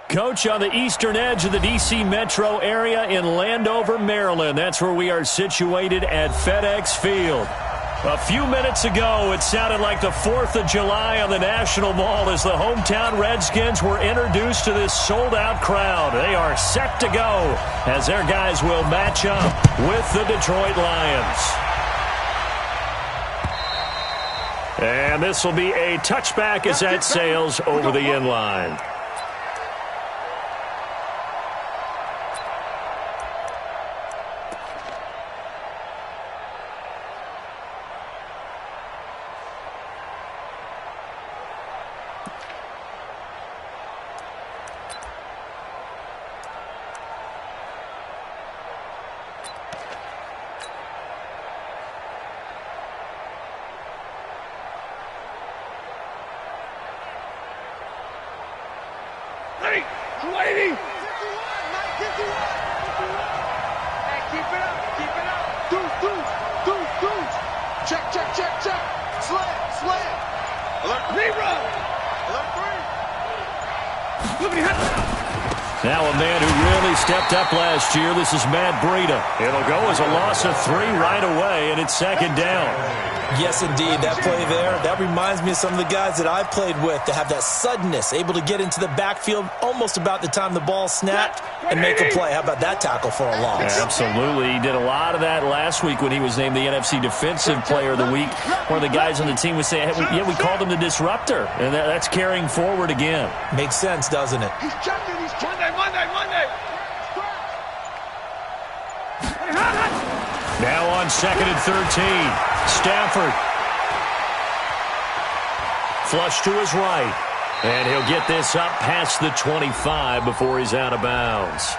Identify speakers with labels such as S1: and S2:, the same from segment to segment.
S1: Coach, on the eastern edge of the D.C. metro area in Landover, Maryland. That's where we are situated at FedEx Field. A few minutes ago, it sounded like the 4th of July on the National Mall as the hometown Redskins were introduced to this sold-out crowd. They are set to go as their guys will match up with the Detroit Lions. And this will be a touchback as that sails over the end line.
S2: Now a man who really stepped up last year. This is Matt Breida.
S1: It'll go as a loss of 3 right away, and it's second down.
S3: Yes, indeed. That play there, that reminds me of some of the guys that I played with to have that suddenness, able to get into the backfield almost about the time the ball snapped and make a play. How about that tackle for a loss?
S1: Yeah, absolutely. He did a lot of that last week when he was named the NFC Defensive Player of the Week. One of the guys on the team would say, hey, yeah, we called him the disruptor, and that's carrying forward again.
S3: Makes sense, doesn't it?
S4: He's checking. Monday.
S1: Now on 2nd and 13. Stafford. Flush to his right. And he'll get this up past the 25 before he's out of bounds.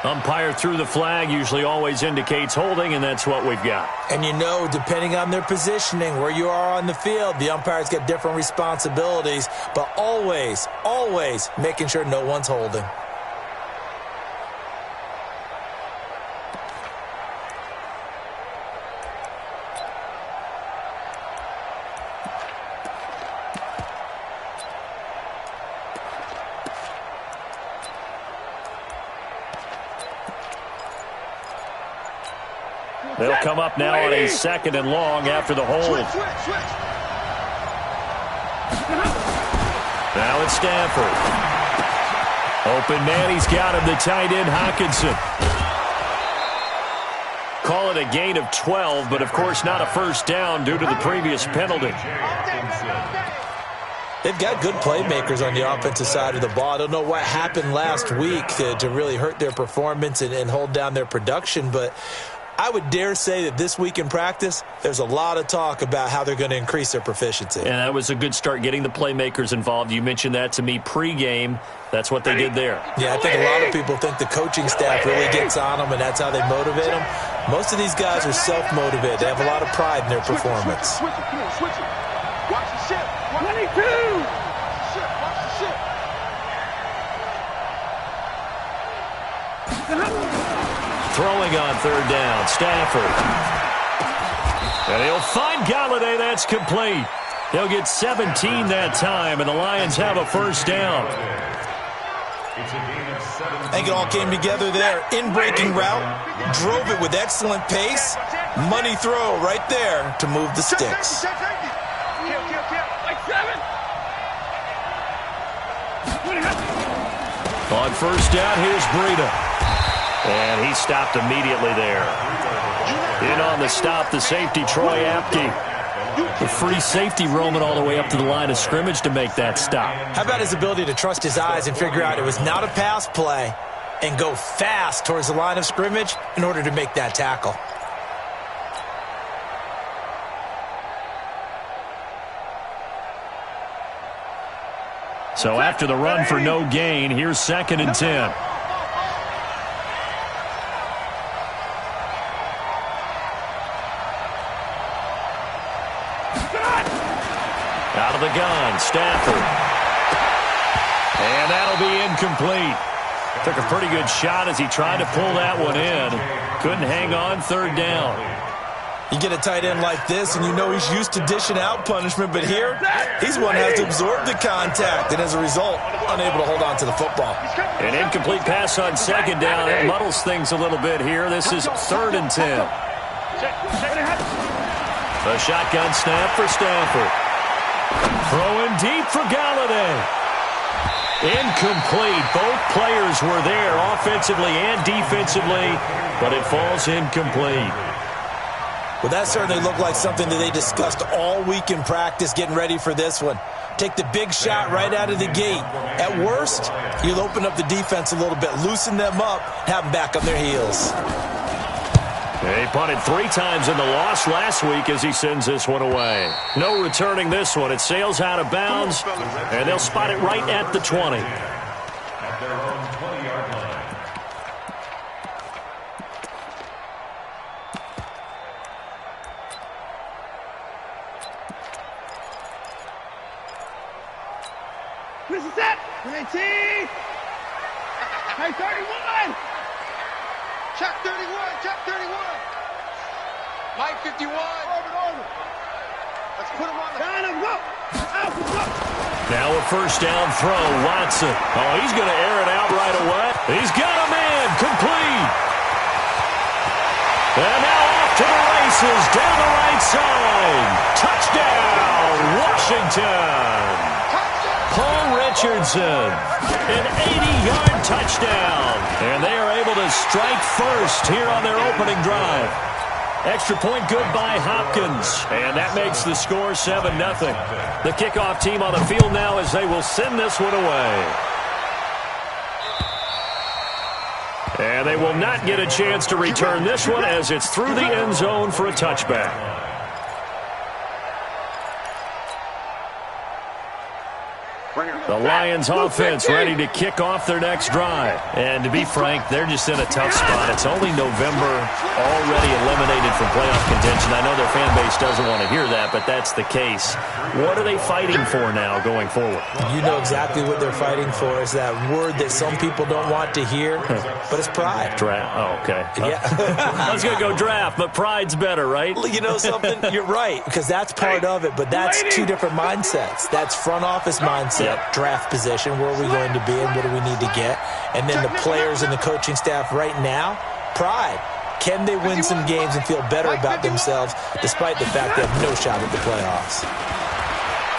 S1: Umpire threw the flag, usually always indicates holding, and that's what we've got.
S3: And you know, depending on their positioning, where you are on the field, the umpires get different responsibilities, but always making sure no one's holding.
S1: They'll come up now on a 2nd and long after the hold. Now it's Stafford. Open man, he's got him, the tight end, Hockenson. Call it a gain of 12, but of course not a first down due to the previous penalty.
S3: They've got good playmakers on the offensive side of the ball. I don't know what happened last week to really hurt their performance and hold down their production, but I would dare say that this week in practice, there's a lot of talk about how they're going to increase their proficiency.
S1: And that was a good start, getting the playmakers involved. You mentioned that to me pregame. That's what they did there.
S3: Yeah, I think a lot of people think the coaching staff really gets on them, and that's how they motivate them. Most of these guys are self-motivated. They have a lot of pride in their performance.
S4: Switch it. Watch the ship. 22! Watch the ship.
S1: Throwing on 3rd down, Stafford. And he'll find Galladay. That's complete. They'll get 17 that time, and the Lions have a first down.
S3: I think it all came together there. In-breaking route, drove it with excellent pace. Money throw right there to move the sticks.
S1: On first down, here's Breida. And he stopped immediately there. In on the stop, the safety, Troy Apke. The free safety roaming all the way up to the line of scrimmage to make that stop.
S3: How about his ability to trust his eyes and figure out it was not a pass play and go fast towards the line of scrimmage in order to make that tackle?
S1: So after the run for no gain, here's 2nd and 10. Out of the gun, Stafford. And that'll be incomplete. Took a pretty good shot as he tried to pull that one in. Couldn't hang on, 3rd down.
S3: You get a tight end like this, and you know he's used to dishing out punishment, but here, he's one that has to absorb the contact, and as a result, unable to hold on to the football.
S1: An incomplete pass on second down. It muddles things a little bit here. This is 3rd and 10. A shotgun snap for Stafford. Throwing deep for Galladay. Incomplete. Both players were there offensively and defensively, but it falls incomplete.
S3: Well, that certainly looked like something that they discussed all week in practice getting ready for this one. Take the big shot right out of the gate. At worst, you'll open up the defense a little bit, loosen them up, have them back on their heels.
S1: He punted 3 times in the loss last week as he sends this one away. No returning this one. It sails out of bounds, and they'll spot it right at the 20.
S4: This is it. 19. Hey, 31. Check 31. Check 31. Mike 51. Over. Let's put him on the line and go.
S1: Now a first down throw. Watson. Oh, he's going to air it out right away. He's got a man. Complete. And now off to the races down the right side. Touchdown, Washington. Paul Richardson, an 80-yard touchdown. And they are able to strike first here on their opening drive. Extra point good by Hopkins. And that makes the score 7-0. The kickoff team on the field now as they will send this one away. And they will not get a chance to return this one as it's through the end zone for a touchback. The Lions offense ready to kick off their next drive. And to be frank, they're just in a tough spot. It's only November, already eliminated from playoff contention. I know their fan base doesn't want to hear that, but that's the case. What are they fighting for now going forward?
S3: You know exactly what they're fighting for. Is that word that some people don't want to hear, but it's pride.
S1: Draft. Oh, okay.
S3: Yeah.
S1: I was going to go draft, but pride's better, right?
S3: You know something? You're right, because that's part of it, but that's 2 different mindsets. That's front office mindset, draft position, where are we going to be and what do we need to get? And then the players and the coaching staff right now, pride. Can they win some games and feel better about themselves despite the fact they have no shot at the playoffs?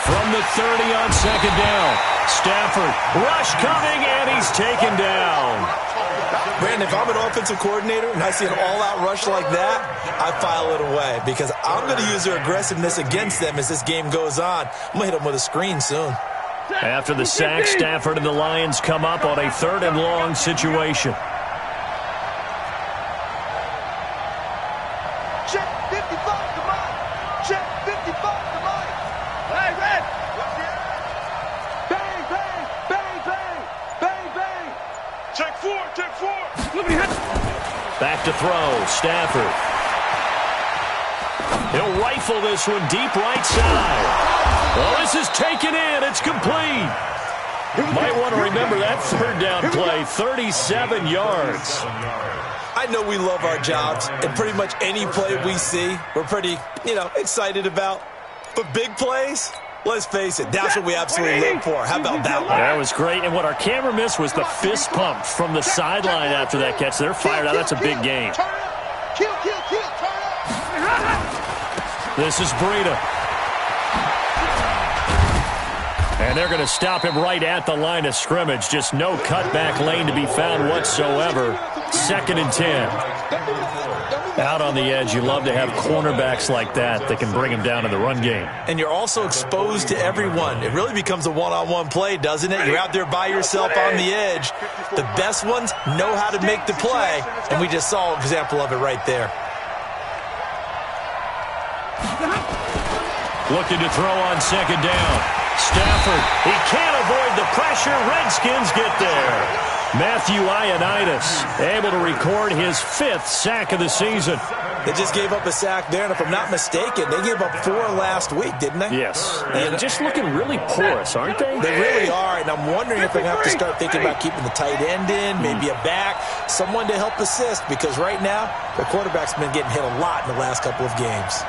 S1: From the 30 on second down, Stafford, rush coming, and he's taken down.
S3: Brandon, if I'm an offensive coordinator and I see an all-out rush like that, I file it away because I'm going to use their aggressiveness against them as this game goes on. I'm going to hit them with a screen soon.
S1: After the sack, Stafford and the Lions come up on a 3rd and long situation.
S4: Check 55 to Mike. Check 55 to Mike. Hey, Red. Bang, bang, bang, bang, bang, bang. Check 4, check 4.
S1: Back to throw, Stafford. He'll rifle this one deep right side. Well, this is taken in. It's complete. Might want to remember that 3rd down play, 37 yards.
S3: I know we love our jobs, and pretty much any play we see, we're pretty, excited about. But big plays, let's face it, that's what we absolutely live for. How about that one?
S1: That was great, and what our camera missed was the fist pump from the sideline after that catch. They're fired out. That's a big game.
S4: Kill, turn up.
S1: This is Breida. And they're going to stop him right at the line of scrimmage. Just no cutback lane to be found whatsoever. 2nd and 10. Out on the edge, you love to have cornerbacks like that can bring him down in the run game.
S3: And you're also exposed to everyone. It really becomes a one-on-one play, doesn't it? You're out there by yourself on the edge. The best ones know how to make the play, and we just saw an example of it right there.
S1: Looking to throw on second down. Stafford, he can't avoid the pressure. Redskins get there. Matthew Ioannidis able to record his 5th sack of the season.
S3: They just gave up a sack there, and if I'm not mistaken, they gave up 4 last week, didn't they?
S1: Yes. And just looking really porous, aren't they?
S3: They really are, and I'm wondering if they're going to have to start thinking about keeping the tight end in, maybe a back, someone to help assist, because right now, the quarterback's been getting hit a lot in the last couple of games.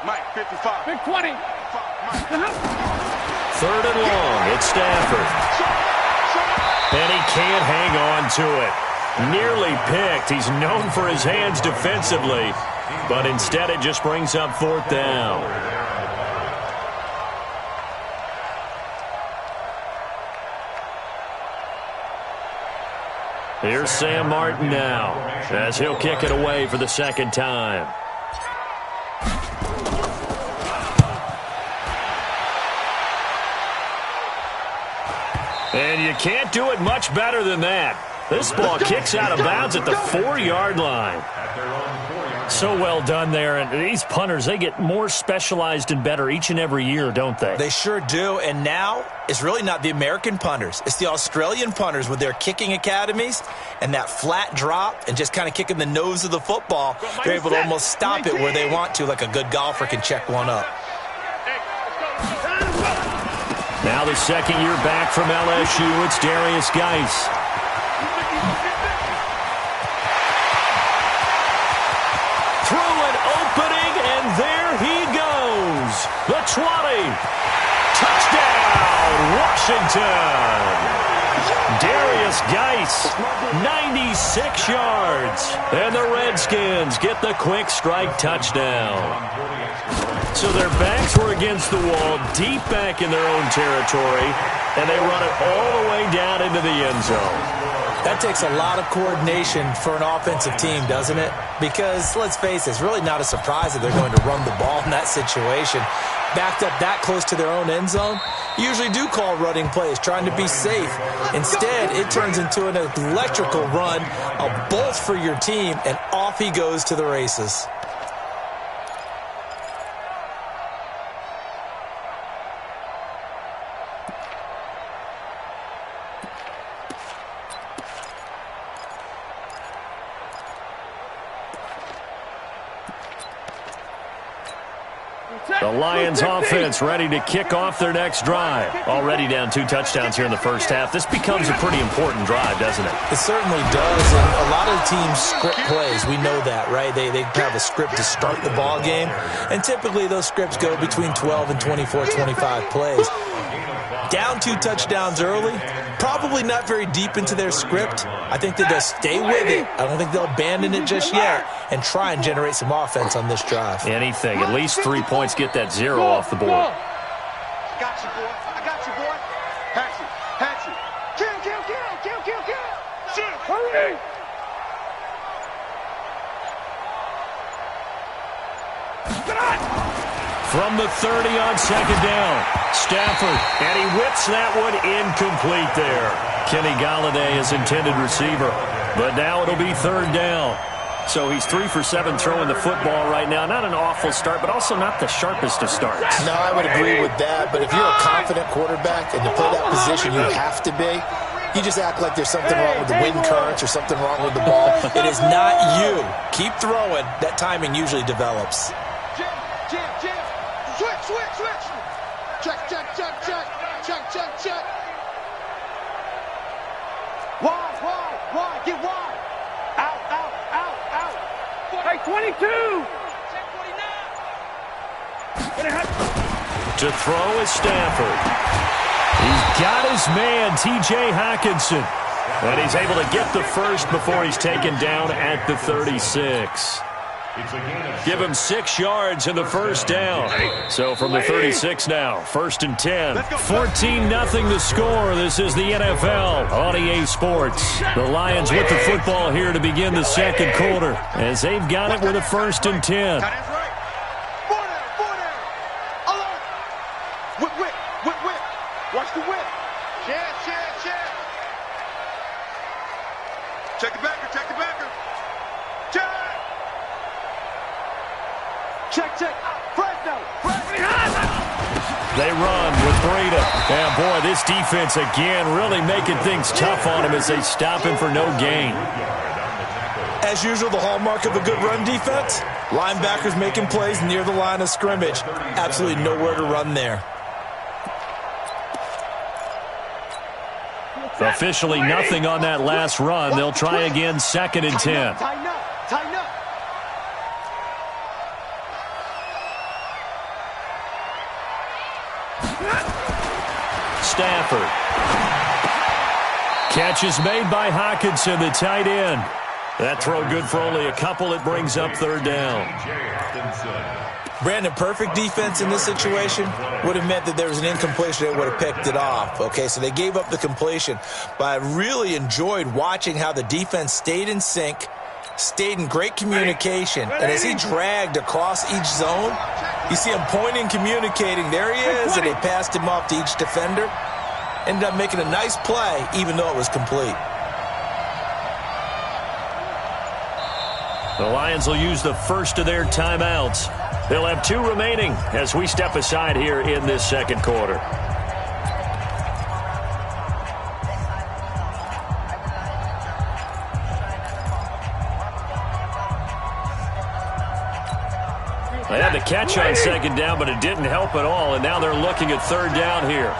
S4: Mike, 55. Big 20.
S1: 3rd and long. It's Stafford. And he can't hang on to it. Nearly picked. He's known for his hands defensively, but instead it just brings up 4th down. Here's Sam Martin now, as he'll kick it away for the 2nd time. And you can't do it much better than that. This ball kicks out of bounds at the 4-yard line. So well done there. And these punters, they get more specialized and better each and every year, don't they?
S3: They sure do. And now it's really not the American punters. It's the Australian punters with their kicking academies and that flat drop and just kind of kicking the nose of the football. They're able to almost stop it where they want to, like a good golfer can check one up.
S1: Now the 2nd year back from LSU, it's Darius Geis. Through an opening, and there he goes. The 20. Touchdown, Washington. Darius Geis, 96 yards. And the Redskins get the quick strike touchdown. So their backs were against the wall, deep back in their own territory, and they run it all the way down into the end zone.
S3: That takes a lot of coordination for an offensive team, doesn't it? Because, let's face it, it's really not a surprise that they're going to run the ball in that situation. Backed up that close to their own end zone, usually do call running plays, trying to be safe. Instead, it turns into an electrical run, a bolt for your team, and off he goes to the races.
S1: The Lions offense ready to kick off their next drive. Already down 2 touchdowns here in the first half. This becomes a pretty important drive, doesn't it?
S3: It certainly does, and a lot of teams script plays. We know that, right? They have a script to start the ball game, and typically those scripts go between 12 and 24, 25 plays. Down 2 touchdowns early, probably not very deep into their script. I think that they'll stay with it. I don't think they'll abandon it just yet and try and generate some offense on this drive.
S1: Anything. At least 3 points. Get that 0 off the board.
S4: I got you, boy. I got you, boy. Pass it. Kill. Shoot. Hurry.
S1: From the 30 on 2nd down. Stafford, and he whips that one incomplete there. Kenny Galladay is intended receiver, but now it'll be 3rd down. So he's 3 for 7 throwing the football right now. Not an awful start, but also not the sharpest of starts.
S3: No, I would agree with that, but if you're a confident quarterback and to play that position you have to be, you just act like there's something wrong with the wind currents or something wrong with the ball. It is not you. Keep throwing. That timing usually develops.
S4: Jam. Switch. Check. Wide. Get wide. Out. Hey, 22. Check 49.
S1: To throw is Stafford. He's got his man, T.J. Hockenson. And he's able to get the first before he's taken down at the 36. Give him 6 yards in the first down. So from the 36 now, 1st and 10. 14-0 the score. This is the NFL on EA Sports. The Lions with the football here to begin the 2nd quarter, as they've got it with a 1st and 10.
S4: That's right. Four down. Alert. Whip. Watch the whip. Check. Check the backer. Check. Fresno.
S1: They run with Breida. And, boy, this defense, again, really making things tough on him as they stop him for no gain.
S3: As usual, the hallmark of a good run defense, linebackers making plays near the line of scrimmage. Absolutely nowhere to run there.
S1: Officially nothing on that last run. They'll try again 2nd and 10.
S4: Tighten up.
S1: Stafford. Catch is made by Hockenson, the tight end. That throw good for only a couple. It brings up 3rd down.
S3: Brandon, perfect defense in this situation would have meant that there was an incompletion. They would have picked it off. Okay, so they gave up the completion. But I really enjoyed watching how the defense stayed in sync, stayed in great communication. And as he dragged across each zone, you see him pointing, communicating. There he is, and they passed him off to each defender. Ended up making a nice play, even though it was complete.
S1: The Lions will use the first of their timeouts. They'll have 2 remaining as we step aside here in this 2nd quarter. They had the catch on 2nd down, but it didn't help at all, and now they're looking at 3rd down here.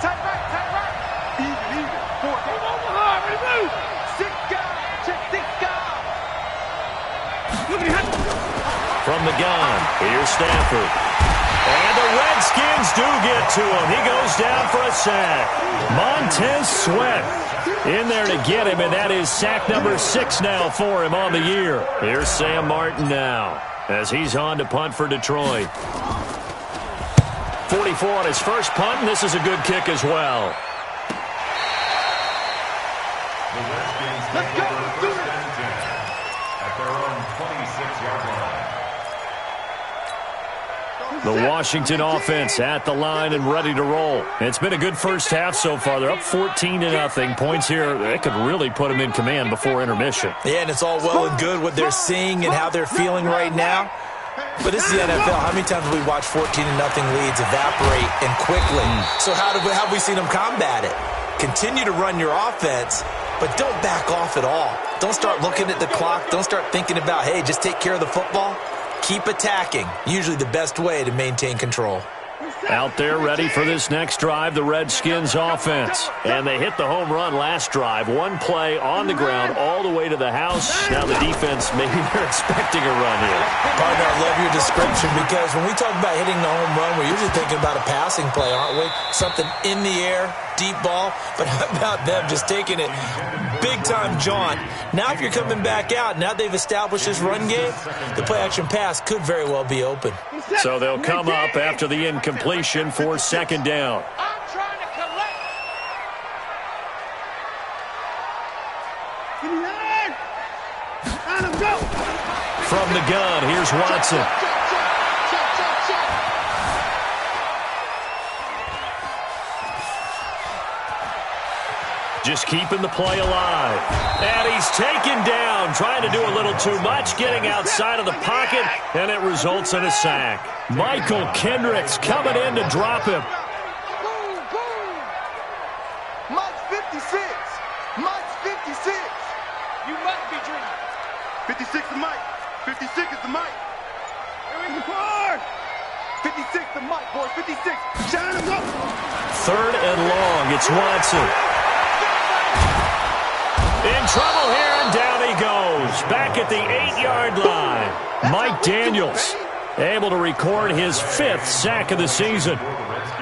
S1: From the gun, here's Stafford. And the Redskins do get to him. He goes down for a sack. Montez Sweat in there to get him, and that is sack number 6 now for him on the year. Here's Sam Martin now as he's on to punt for Detroit. 44 on his first punt, and this is a good kick as well.
S4: Let's go.
S5: At their own 26-yard line.
S1: The Washington offense at the line and ready to roll. It's been a good first half so far. They're up 14-0. Points here, they could really put them in command before intermission.
S3: Yeah, and it's all well and good what they're seeing and how they're feeling right now. But this is the NFL. How many times have we watched 14-0 leads evaporate and quickly? So how have we seen them combat it? Continue to run your offense, but don't back off at all. Don't start looking at the clock. Don't start thinking about, hey, just take care of the football. Keep attacking. Usually the best way to maintain control.
S1: Out there ready for this next drive, the Redskins offense. And they hit the home run last drive. One play on the ground all the way to the house. Now the defense, maybe they're expecting a run here.
S3: Partner, I love your description because when we talk about hitting the home run, we're usually thinking about a passing play, aren't we? Something in the air, deep ball. But how about them just taking it big-time jaunt? Now if you're coming back out, now they've established this run game, the play-action pass could very well be open.
S1: So they'll come up after the incompletion for 2nd down.
S4: I'm trying to collect. Let him go.
S1: From the gun, here's Watson. Just keeping the play alive. And he's taken down, trying to do a little too much, getting outside of the pocket, and it results in a sack. Michael Kendricks coming in to drop him.
S4: Boom, boom. Mike's 56. Mike's 56. You must be dreaming. 56 is Mike. 56 is the Mike. Here we go. 56 the Mike, boys. 56. Shine him up.
S1: 3rd and long. It's Watson. In trouble here, and down he goes. Back at the 8-yard line. Mike Daniels able to record his 5th sack of the season.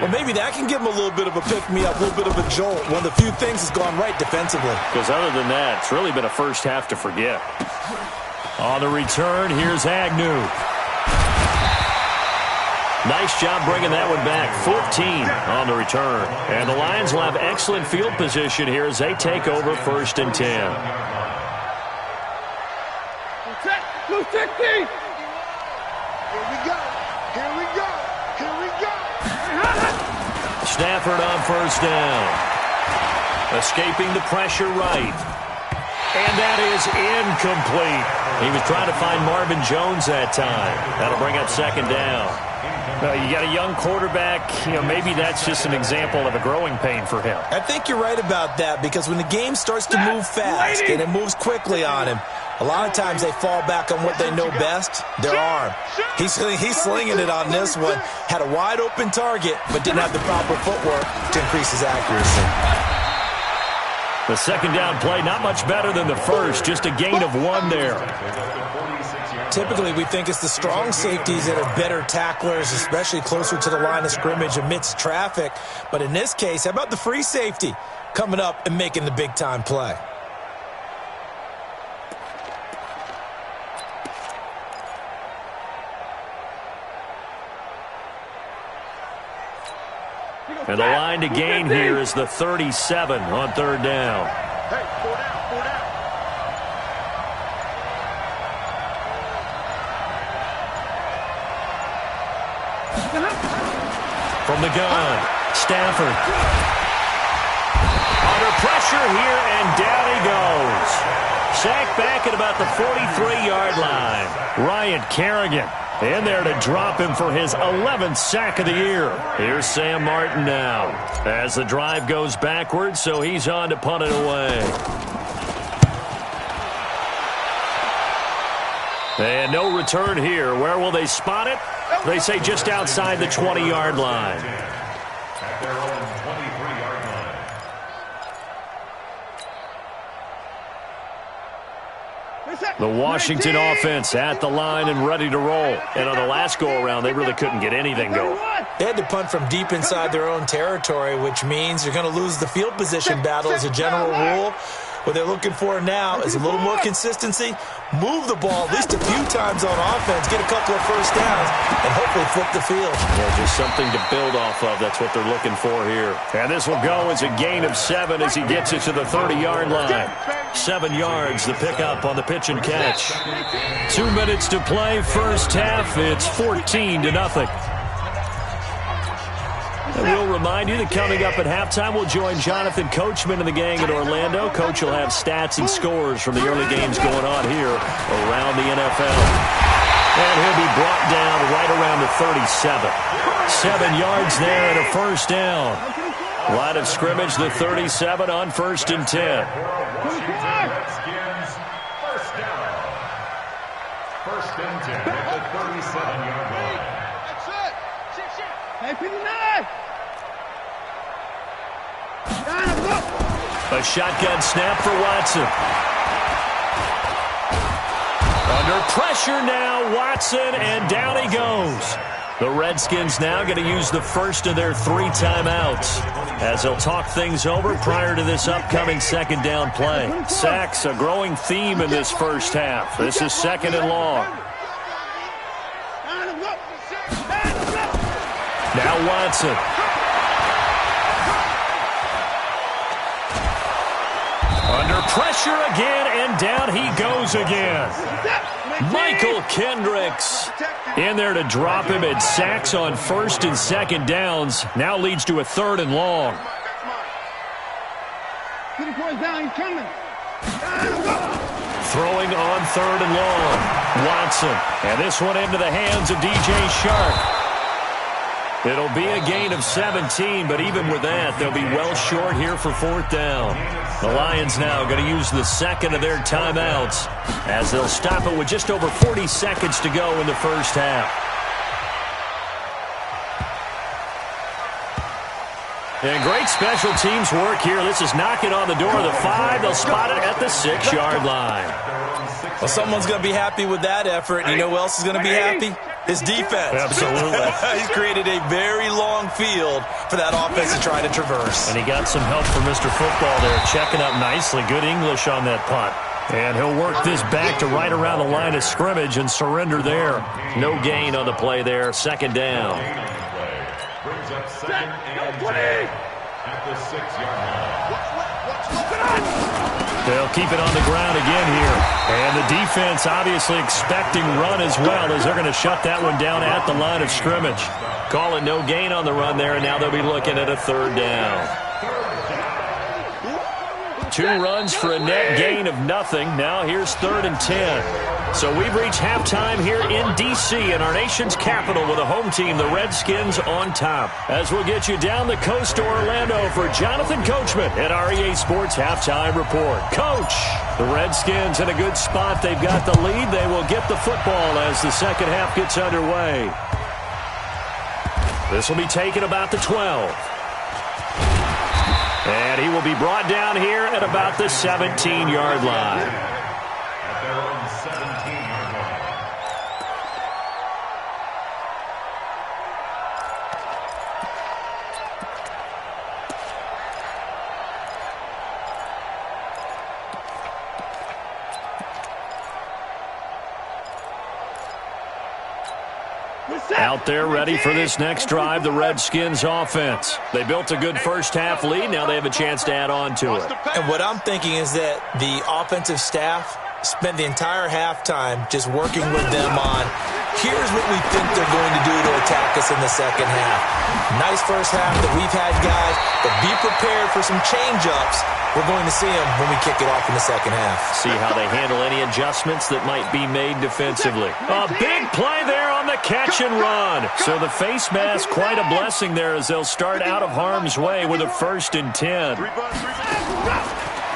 S3: Well, maybe that can give him a little bit of a pick-me-up, a little bit of a jolt. One of the few things that's gone right defensively.
S1: Because other than that, it's really been a first half to forget. On the return, here's Agnew. Nice job bringing that one back. 14 on the return. And the Lions will have excellent field position here as they take over 1st and 10.
S4: Here we go. Here we go. Here we go.
S1: Stafford on 1st down. Escaping the pressure right. And that is incomplete. He was trying to find Marvin Jones that time. That'll bring up second down.
S2: You got a young quarterback, maybe that's just an example of a growing pain for him.
S3: I think you're right about that, because when the game starts to move fast and it moves quickly on him, a lot of times they fall back on what they know best, their arm. He's slinging it on this one. Had a wide open target, but didn't have the proper footwork to increase his accuracy.
S1: The second down play, not much better than the first, just a gain of 1 there.
S3: Typically, we think it's the strong safeties that are better tacklers, especially closer to the line of scrimmage amidst traffic. But in this case, how about the free safety coming up and making the big-time play?
S1: And the line to gain here is the 37 on third down.
S4: Hey, 4 down, 4 down.
S1: From the gun, Stafford. Under pressure here, and down he goes. Sacked back at about the 43-yard line. Ryan Kerrigan in there to drop him for his 11th sack of the year. Here's Sam Martin now as the drive goes backwards, so he's on to punt it away. And no return here. Where will they spot it? They say just outside the 20-yard line.
S5: At their own 23-yard line.
S1: The Washington offense at the line and ready to roll. And on the last go-around, they really couldn't get anything going.
S3: They had to punt from deep inside their own territory, which means you're going to lose the field position battle as a general rule. What they're looking for now is a little more consistency, move the ball at least a few times on offense, get a couple of first downs, and hopefully flip the field.
S1: Yeah, just something to build off of. That's what they're looking for here. And this will go as a gain of 7 as he gets it to the 30-yard line. 7 yards, the pickup on the pitch and catch. 2 minutes to play, first half. It's 14-0. And we'll remind you that coming up at halftime, we'll join Jonathan Coachman and the gang in Orlando. Coach will have stats and scores from the early games going on here around the NFL. And he'll be brought down right around the 37. 7 yards there and a first down. Line of scrimmage, the 37 on 1st and 10.
S5: Redskins, first down. 1st and 10 at the 37-yard line.
S4: That's it.
S6: Hey, 59.
S1: A shotgun snap for Watson. Under pressure now, Watson, and down he goes. The Redskins now going to use the first of their 3 timeouts as they'll talk things over prior to this upcoming second down play. Sacks, a growing theme in this first half. This is 2nd and long. Now Watson. Under pressure again, and down he goes again. Michael Kendricks in there to drop him, and sacks on 1st and 2nd downs. Now leads to a 3rd and long. Throwing on 3rd and long. Watson, and this one into the hands of DJ Shark. It'll be a gain of 17, but even with that, they'll be well short here for 4th down. The Lions now going to use the 2nd of their timeouts as they'll stop it with just over 40 seconds to go in the first half. And great special teams work here. This is knocking on the door of the 5. They'll spot it at the 6-yard line.
S3: Well, someone's going to be happy with that effort. You know who else is going to be happy? His defense.
S1: Absolutely.
S3: He's created a very long field for that offense to try to traverse.
S1: And he got some help from Mr. Football there, checking up nicely. Good English on that punt. And he'll work this back to right around the line of scrimmage and surrender there. No gain on the play there. 2nd down.
S5: Brings up 2nd and 10 at the 6-yard line.
S1: They'll keep it on the ground again here. And the defense obviously expecting run as well, as they're going to shut that one down at the line of scrimmage. Call it no gain on the run there, and now they'll be looking at a 3rd down. 2 runs for a net gain of nothing. Now here's 3rd and 10. So we've reached halftime here in D.C. in our nation's capital with a home team, the Redskins, on top. As we'll get you down the coast to Orlando for Jonathan Coachman at our EA Sports Halftime Report. Coach, the Redskins in a good spot. They've got the lead. They will get the football as the second half gets underway. This will be taken about the 12. And he will be brought down here at about the 17-yard line.
S5: At their own 17-yard line.
S1: Out there ready for this next drive, the Redskins offense. They built a good first-half lead. Now they have a chance to add on to it.
S3: And what I'm thinking is that the offensive staff spent the entire halftime just working with them on, here's what we think they're going to do to attack us in the second half. Nice first half that we've had, guys, but be prepared for some change-ups. We're going to see them when we kick it off in the second half.
S1: See how they handle any adjustments that might be made defensively. A big play there on the catch and run. So the face mask, quite a blessing there as they'll start out of harm's way with a 1st and 10.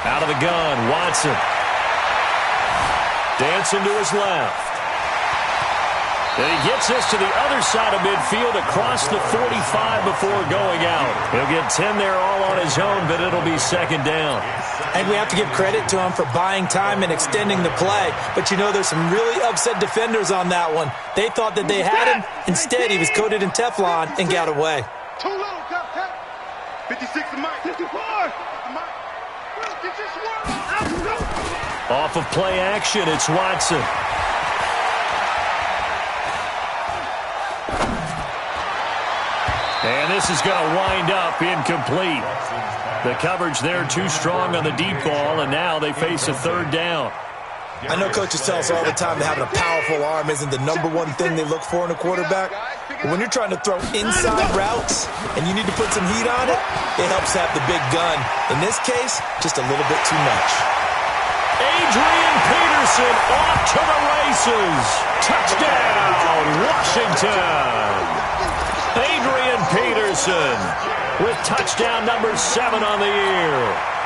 S1: Out of the gun, Watson. Dancing to his left. And he gets this to the other side of midfield across the 45 before going out. He'll get 10 there all on his own, but it'll be second down.
S3: And we have to give credit to him for buying time and extending the play. But, you know, there's some really upset defenders on that one. They thought that they had him. Instead, he was coated in Teflon and got away.
S4: Too little, Captain. 56 to Mike. 54.
S1: Off of play action, it's Watson. And this is going to wind up incomplete. The coverage there too strong on the deep ball, and now they face a 3rd down.
S3: I know coaches tell us all the time that having a powerful arm isn't the #1 thing they look for in a quarterback. But when you're trying to throw inside routes and you need to put some heat on it, it helps have the big gun. In this case, just a little bit too much.
S1: Adrian Peterson off to the races. Touchdown, Washington. Adrian Peterson with touchdown number 7 on the year.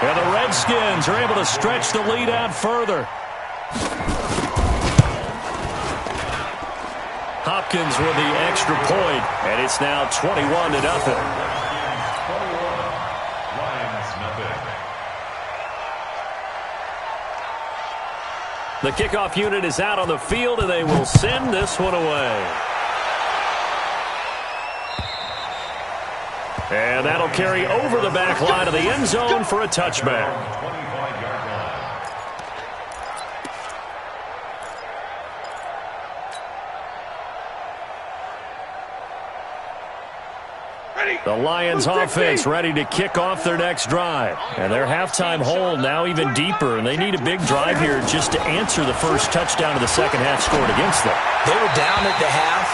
S1: And the Redskins are able to stretch the lead out further. Hopkins with the extra point, and it's now 21-0. The kickoff unit is out on the field, and they will send this one away. And that'll carry over the back line of the end zone for a touchback. The Lions offense ready to kick off their next drive. And their halftime hold now even deeper, and they need a big drive here just to answer the first touchdown of the second half scored against them.
S3: They were down at the half.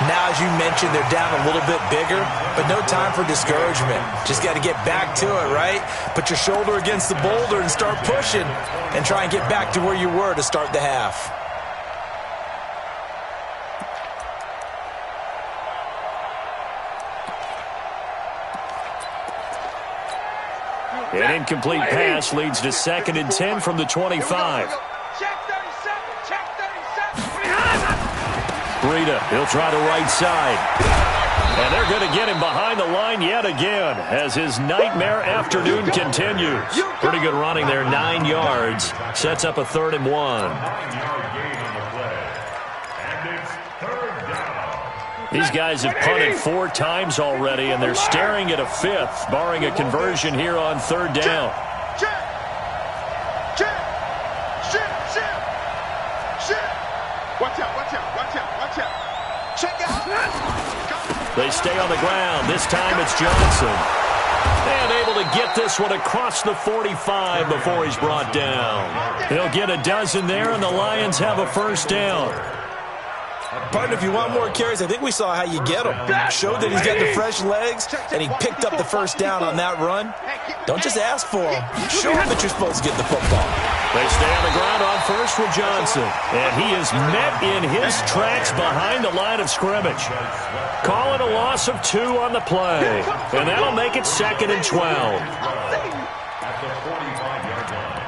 S3: Now, as you mentioned, they're down a little bit bigger, but no time for discouragement. Just got to get back to it, right? Put your shoulder against the boulder and start pushing and try and get back to where you were to start the half.
S1: An incomplete pass leads to 2nd and 10 from the 25. Breida, he'll try the right side. And they're going to get him behind the line yet again as his nightmare afternoon continues. Pretty good running there, 9 yards. Sets up a 3rd and 1.
S5: 9-yard gain on the play. And it's 3rd down.
S1: These guys have punted 4 times already, and they're staring at a 5th, barring a conversion here on 3rd down.
S4: Watch out, watch out, watch out, watch out. Check out.
S1: They stay on the ground. This time it's Johnson. And able to get this one across the 45 before he's brought down. He'll get a dozen there, and the Lions have a 1st down.
S3: Partner, if you want more carries, I think we saw how you get them. Showed that he's got the fresh legs, and he picked up the first down on that run. Don't just ask for them. Show him that you're supposed to get the football.
S1: They stay on the ground on first with Johnson. And he is met in his tracks behind the line of scrimmage. Calling a loss of 2 on the play. And that'll make it 2nd and 12.
S5: At the 45-yard line.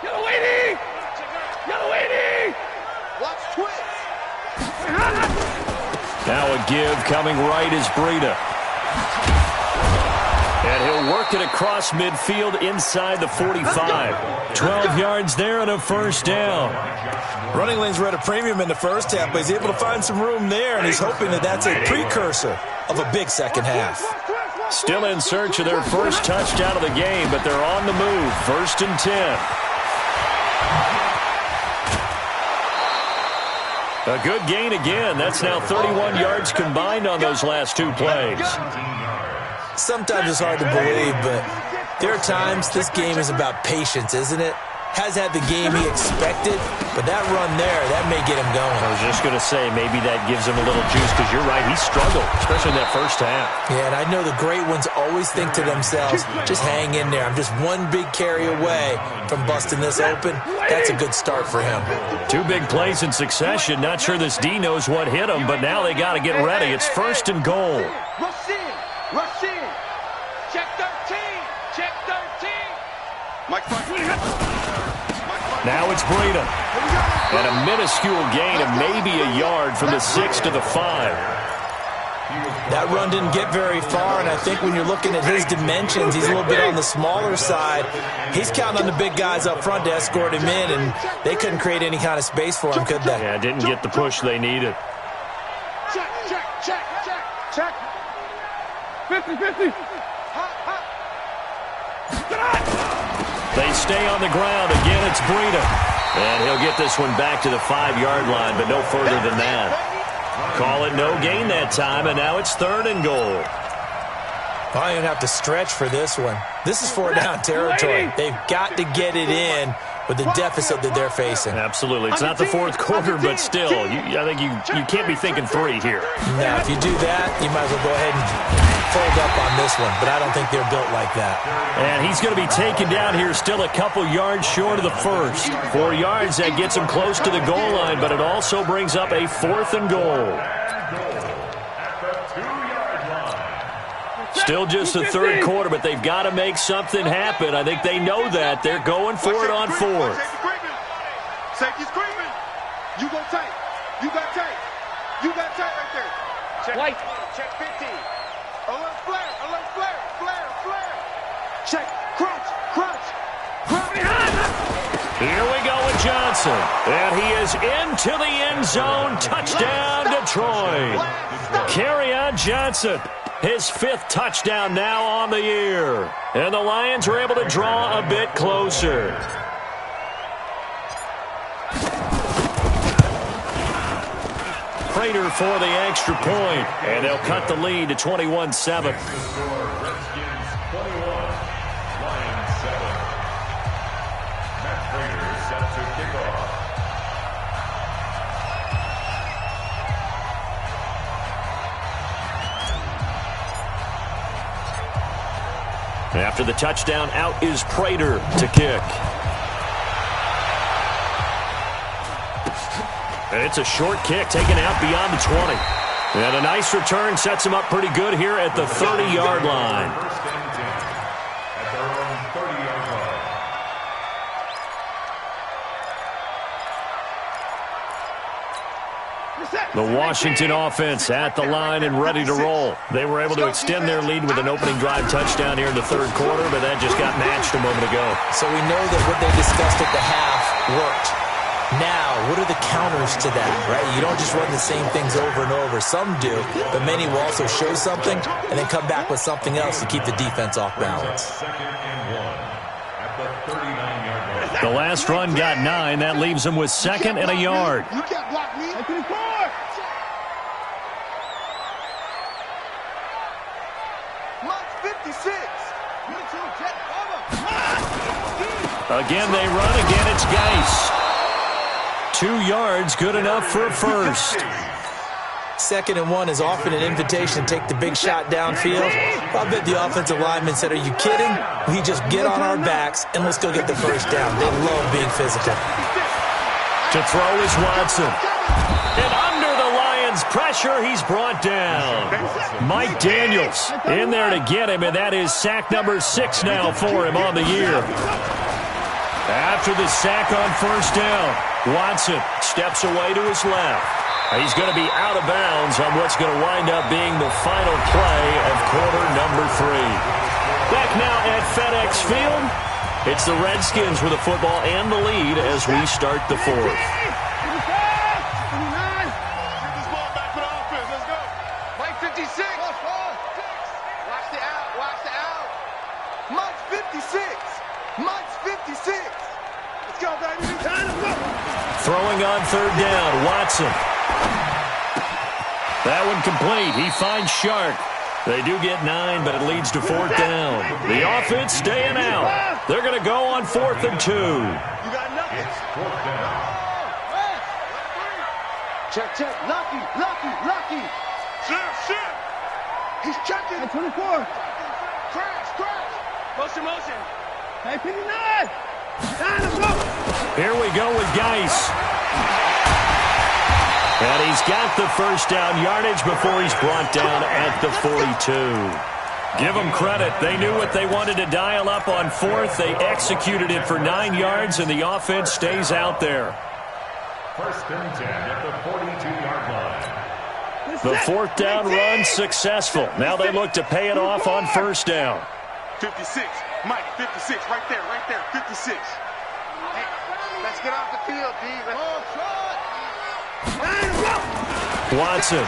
S6: Yellow 80! Yellow 80!
S4: Watch twist.
S1: Now a give coming right is Breida. And he'll work it across midfield inside the 45. 12 yards there and a first down.
S3: Running lanes were at a premium in the first half, but he's able to find some room there, and he's hoping that that's a precursor of a big second half.
S1: Still in search of their first touchdown of the game, but they're on the move. 1st and 10. A good gain again. That's now 31 yards combined on those last 2 plays.
S3: Sometimes it's hard to believe, but there are times this game is about patience, isn't it? Has had the game he expected, but that run there, that may get him going.
S1: I was just going to say, maybe that gives him a little juice, because you're right, he struggled, especially in that first half.
S3: Yeah, and I know the great ones always think to themselves, just hang in there. I'm just one big carry away from busting this open. That's a good start for him.
S1: 2 big plays in succession. Not sure this D knows what hit him, but now they got to get ready. It's 1st and goal.
S4: Rush in. Rush in. Check 13. Check 13. Mike
S1: Now it's Breida. And a minuscule gain of maybe a yard from the 6 to the 5.
S3: That run didn't get very far, and I think when you're looking at his dimensions, he's a little bit on the smaller side. He's counting on the big guys up front to escort him in, and they couldn't create any kind of space for him, could they?
S1: Yeah, didn't get the push they needed.
S4: check, check, check, check, check.
S6: 50-50.
S1: They stay on the ground. Again, it's Breida. And he'll get this one back to the 5-yard line, but no further than that. Call it no gain that time, and now it's 3rd and goal.
S3: I don't even have to stretch for this one. This is 4-down territory. They've got to get it in with the deficit that they're facing.
S1: Absolutely. It's not the 4th quarter, but still, I think you can't be thinking 3 here.
S3: Now, if you do that, you might as well go ahead and fold up on this one, but I don't think they're built like that.
S1: And he's going to be taken down here still a couple yards short of the first. 4 yards, that gets him close to the goal line, but it also brings up a 4th and goal. Still just the 3rd quarter, but they've got to make something happen. I think they know that. They're going for it on 4th.
S4: Safety's creeping. You go tight. You got tight. You got tight right there. Check
S6: White.
S4: Check 15. Alert flare. Alert flare. Flare. Flare. Check. Crunch. Crunch.
S1: Here we go with Johnson. And he is into the end zone. Touchdown, Detroit. Kerryon Johnson. His 5th touchdown now on the year. And the Lions are able to draw a bit closer. Prater for the extra point. And they'll cut the lead to 21-7. After the touchdown, out is Prater to kick. And it's a short kick taken out beyond the 20. And a nice return sets him up pretty good here at the 30-yard line. The Washington offense at the line and ready to roll. They were able to extend their lead with an opening drive touchdown here in the 3rd quarter, but that just got matched a moment ago.
S3: So we know that what they discussed at the half worked. Now, what are the counters to that, right? You don't just run the same things over and over. Some do, but many will also show something and then come back with something else to keep the defense off balance.
S1: The last run got 9. That leaves them with 2nd and a yard.
S4: You can't block me. March 56.
S1: Again, they run. Again, it's Geis. 2 yards, good enough for a first.
S3: 2nd and 1 is often an invitation to take the big shot downfield. I bet the offensive lineman said, are you kidding? We just get on our backs and let's go get the first down. They love being physical.
S1: To throw is Watson. And under the Lions' pressure, he's brought down. Mike Daniels in there to get him, and that is sack number 6 now for him on the year. After the sack on first down, Watson steps away to his left. He's going to be out of bounds on what's going to wind up being the final play of quarter number 3. Back now at FedEx Field, it's the Redskins with the football and the lead as we start the 4th.
S4: Mike 56. Watch the out. Watch the out. Mike's 56. Mike's 56. Let's go, baby.
S1: Throwing on third down, Watson. That one complete. He finds Shark. They do get 9, but it leads to 4th down. The offense staying out. They're going to go on 4th and 2.
S4: You got nothing.
S5: It's 4th down.
S4: Check, check. Lucky, lucky, lucky. Shit. He's checking.
S6: 24.
S4: Crash. Motion.
S6: Hey, 59. Let's go.
S1: Here we go with Geis. And he's got the first down yardage before he's brought down at the 42. Give them credit. They knew what they wanted to dial up on 4th. They executed it for 9 yards, and the offense stays out there.
S5: 1st and 10 at the 42-yard line.
S1: The 4th down run successful. Now they look to pay it off on first down.
S4: 56. Mike, 56. Right there. 56. Hey, let's get off the field, D.
S1: Watson.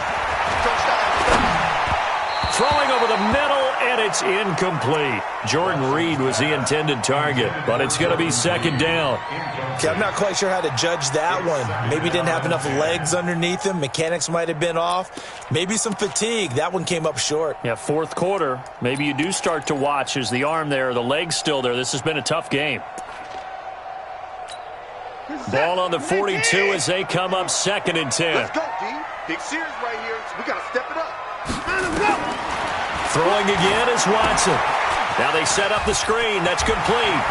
S1: Throwing over the middle, and it's incomplete. Jordan Reed was the intended target, but it's going to be 2nd down.
S3: Okay, I'm not quite sure how to judge that one. Maybe didn't have enough legs underneath him. Mechanics might have been off. Maybe some fatigue. That one came up short.
S1: Yeah, 4th quarter. Maybe you do start to watch. Is the arm there, the leg's still there? This has been a tough game. Ball on the 42 as they come up 2nd and 10.
S4: Let's go, D. Big series right here. We got to step it up.
S1: Throwing again is Watson. Now they set up the screen. That's complete.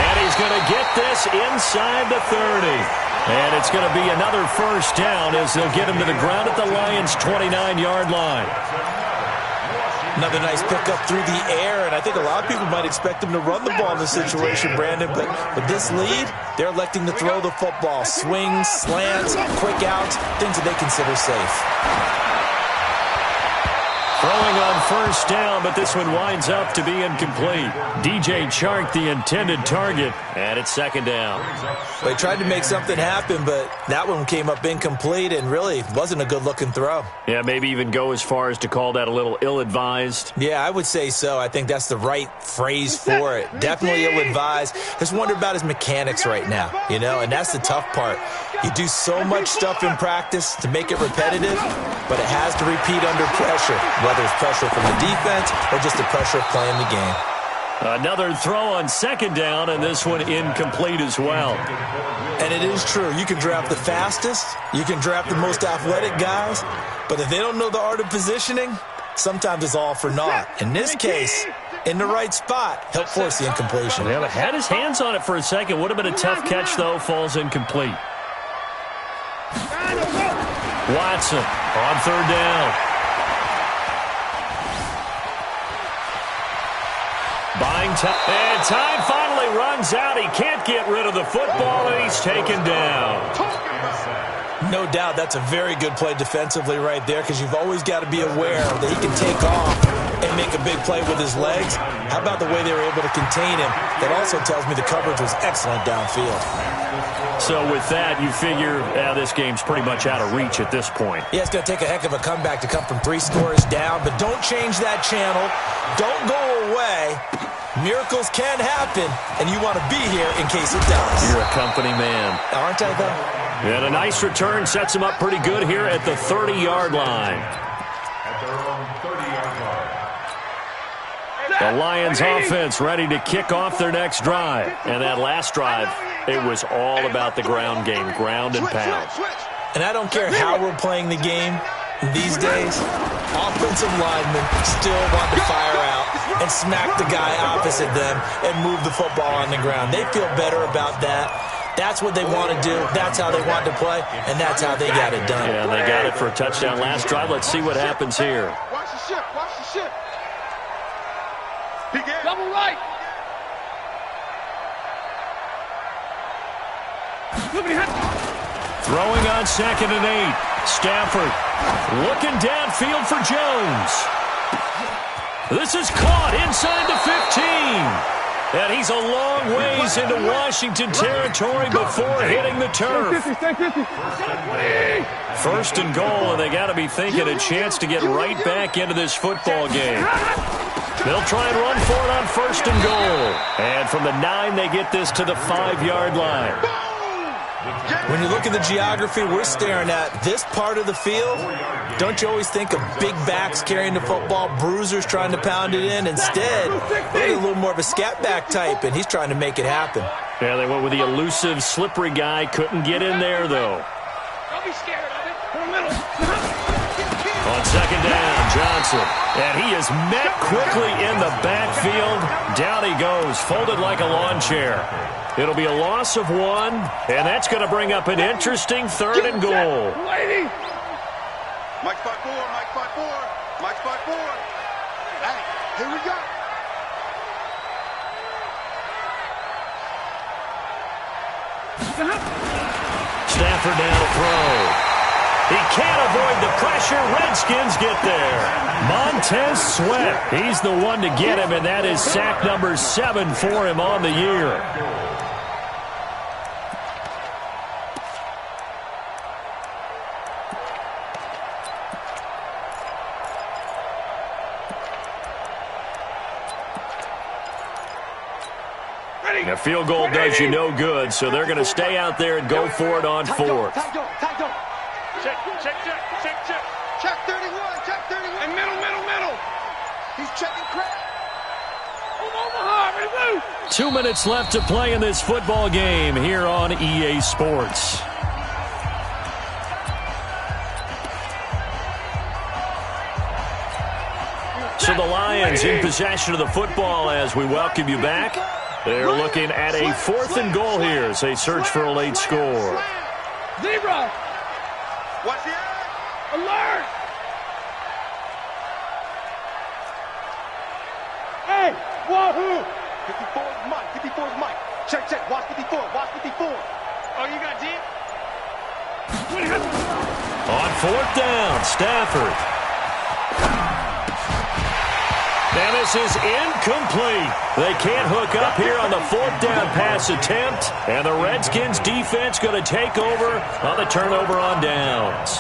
S1: And he's going to get this inside the 30. And it's going to be another first down as they'll get him to the ground at the Lions' 29-yard line.
S3: Another nice pickup through the air, and I think a lot of people might expect him to run the ball in this situation, Brandon, but with this lead, they're electing to throw the football. Swings, slants, quick outs, things that they consider safe.
S1: Throwing on first down, but this one winds up to be incomplete. DJ Chark, the intended target, and it's 2nd down.
S3: They tried to make something happen, but that one came up incomplete and really wasn't a good-looking throw.
S1: Yeah, maybe even go as far as to call that a little ill-advised.
S3: Yeah, I would say so. I think that's the right phrase for it. Definitely ill-advised. Just wonder about his mechanics right now, you know, and that's the tough part. You do so much stuff in practice to make it repetitive, but it has to repeat under pressure, whether it's pressure from the defense or just the pressure of playing the game.
S1: Another throw on 2nd down, and this one incomplete as well.
S3: And it is true. You can draft the fastest, you can draft the most athletic guys, but if they don't know the art of positioning, sometimes it's all for naught. In this case, in the right spot, help force the incompletion.
S1: Yeah, but had his hands on it for a second. Would have been a tough catch, though. Falls incomplete. Watson on 3rd down. Buying time. And time finally runs out. He can't get rid of the football, and he's taken down.
S3: No doubt that's a very good play defensively right there, because you've always got to be aware that he can take off and make a big play with his legs. How about the way they were able to contain him? That also tells me the coverage was excellent downfield.
S1: So with that, you figure this game's pretty much out of reach at this point.
S3: Yeah, it's going to take a heck of a comeback to come from 3 scores down, but don't change that channel. Don't go away. Miracles can happen, and you want to be here in case it does.
S1: You're a company man.
S3: Aren't I, though?
S1: And a nice return sets him up pretty good here at the 30-yard line.
S5: At their own 30-yard line.
S1: The Lions offense ready to kick off their next drive. And that last drive, it was all about the ground game, ground and pound.
S3: And I don't care how we're playing the game these days, offensive linemen still want to fire out and smack the guy opposite them and move the football on the ground. They feel better about that. That's what they want to do. That's how they want to play, and that's how they got it done.
S1: Yeah, and they got it for a touchdown last drive. Let's see what happens here.
S4: Watch the ship. Watch the ship. Double right.
S1: Throwing on 2nd and 8. Stafford looking downfield for Jones. This is caught inside the 15. And he's a long ways into Washington territory before hitting the turf. First and goal, and they got to be thinking a chance to get right back into this football game. They'll try and run for it on 1st and goal. And from the 9, they get this to the 5-yard line.
S3: When you look at the geography we're staring at, this part of the field, don't you always think of big backs carrying the football, bruisers trying to pound it in? Instead, they're a little more of a scat back type, and he's trying to make it happen.
S1: Yeah, they went with the elusive, slippery guy. Couldn't get in there, though.
S4: Don't be scared of it.
S1: On 2nd down, Johnson. And he is met quickly in the backfield. Down he goes, folded like a lawn chair. It'll be a loss of 1, and that's going to bring up an interesting 3rd and goal.
S4: Mike 5-4, Mike 5-4, Mike 5-4. Hey, here we go.
S1: Stafford down to throw. He can't avoid the pressure. Redskins get there. Montez Sweat, he's the one to get him, and that is sack number 7 for him on the year. A field goal does you no good, so they're going to stay out there and go for it on 4th.
S4: Check 31, check 31. And middle. He's checking crap. Omaha, ready to move.
S1: 2 minutes left to play in this football game here on EA Sports. So the Lions in possession of the football as we welcome you back. They're looking at a 4th and goal here as they search for a late score.
S4: Zebra. Watch the eye. Alert. Hey, wahoo. 54 is Mike. 54 is Mike. Check. Watch 54. Watch 54. Oh, you got deep?
S1: On 4th down, Stafford. And this is incomplete. They can't hook up here on the 4th down pass attempt. And the Redskins defense going to take over on the turnover on downs.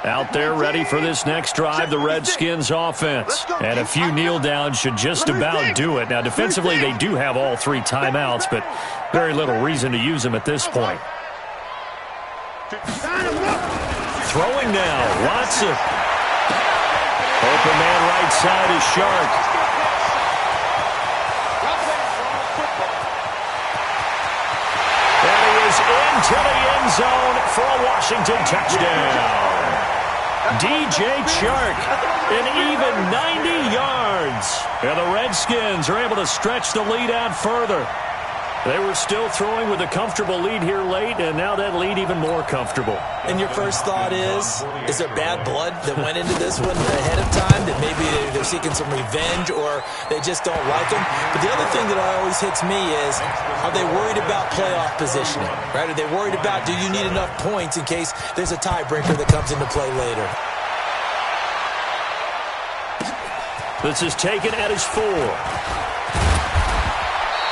S1: Out there ready for this next drive, the Redskins offense. And a few kneel downs should just about do it. Now, defensively, they do have all 3 timeouts, but very little reason to use them at this point. Throwing now, Watson. Open man right side is Shark. And he is into the end zone for a Washington touchdown. DJ Chark, an even 90 yards. And the Redskins are able to stretch the lead out further. They were still throwing with a comfortable lead here late, and now that lead even more comfortable.
S3: And your first thought is there bad blood that went into this one ahead of time, that maybe they're seeking some revenge or they just don't like them? But the other thing that always hits me is, are they worried about playoff positioning? Right? Are they worried about, do you need enough points in case there's a tiebreaker that comes into play later?
S1: This is taken at his 4.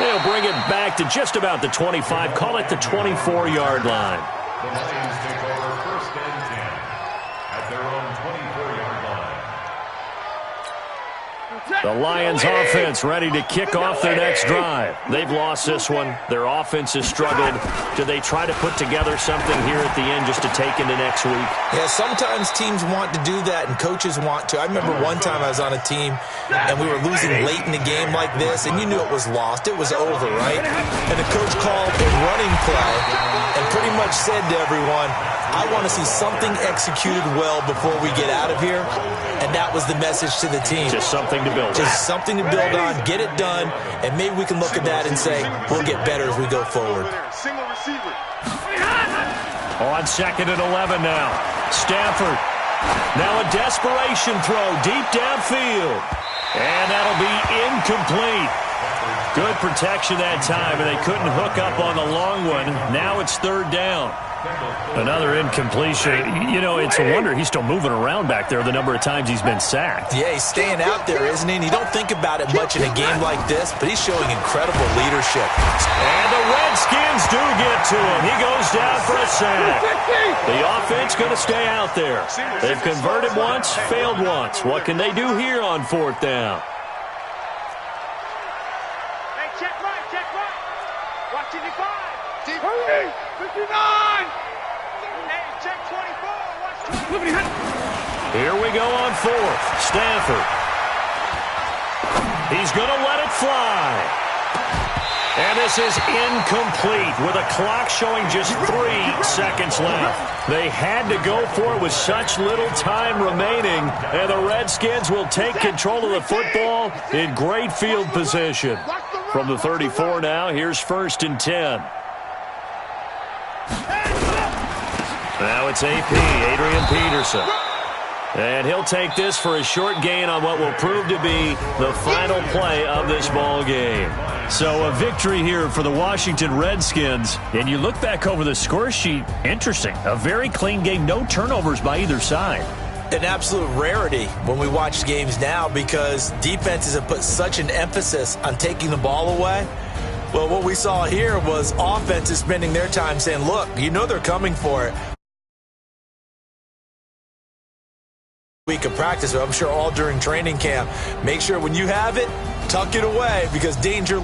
S1: They'll bring it back to just about the 25. Call it the 24-yard line.
S5: The Lions take over 1st and 10 at their own 24-yard
S1: The Lions offense ready to kick off their next drive. They've lost this one. Their offense has struggled. Do they try to put together something here at the end just to take into next week?
S3: Yeah, sometimes teams want to do that and coaches want to. I remember one time I was on a team and we were losing late in the game like this, and you knew it was lost. It was over, right? And the coach called a running play and pretty much said to everyone, I want to see something executed well before we get out of here. And that was the message to the team.
S1: Just something to build on.
S3: Just something to build on, get it done, and maybe we can look at that and say, we'll get better as we go forward.
S4: Single receiver.
S1: On 2nd and 11 now. Stafford. Now a desperation throw deep downfield. And that'll be incomplete. Good protection that time, and they couldn't hook up on the long one. Now it's 3rd down.
S2: Another incompletion. You know, it's a wonder he's still moving around back there the number of times he's been sacked.
S3: Yeah, he's staying out there, isn't he? And you don't think about it much in a game like this, but he's showing incredible leadership.
S1: And the Redskins do get to him. He goes down for a sack. The offense going to stay out there. They've converted once, failed once. What can they do here on 4th down?
S6: Hey, check right. Watching the 5. Hurry! 59! Hey, check 24. Watch 24.
S1: Here we go on 4th. Stafford. He's going to let it fly. And this is incomplete with a clock showing just 3 seconds left. They had to go for it with such little time remaining, and the Redskins will take control of the football in great field position. From the 34 now, here's 1st and 10. Now it's AP, Adrian Peterson. And he'll take this for a short gain on what will prove to be the final play of this ball game. So a victory here for the Washington Redskins.
S2: And you look back over the score sheet, interesting. A very clean game, no turnovers by either side.
S3: An absolute rarity when we watch games now because defenses have put such an emphasis on taking the ball away. Well, what we saw here was offenses spending their time saying, look, you know they're coming for it. Week of practice, I'm sure all during training camp. Make sure when you have it, tuck it away because danger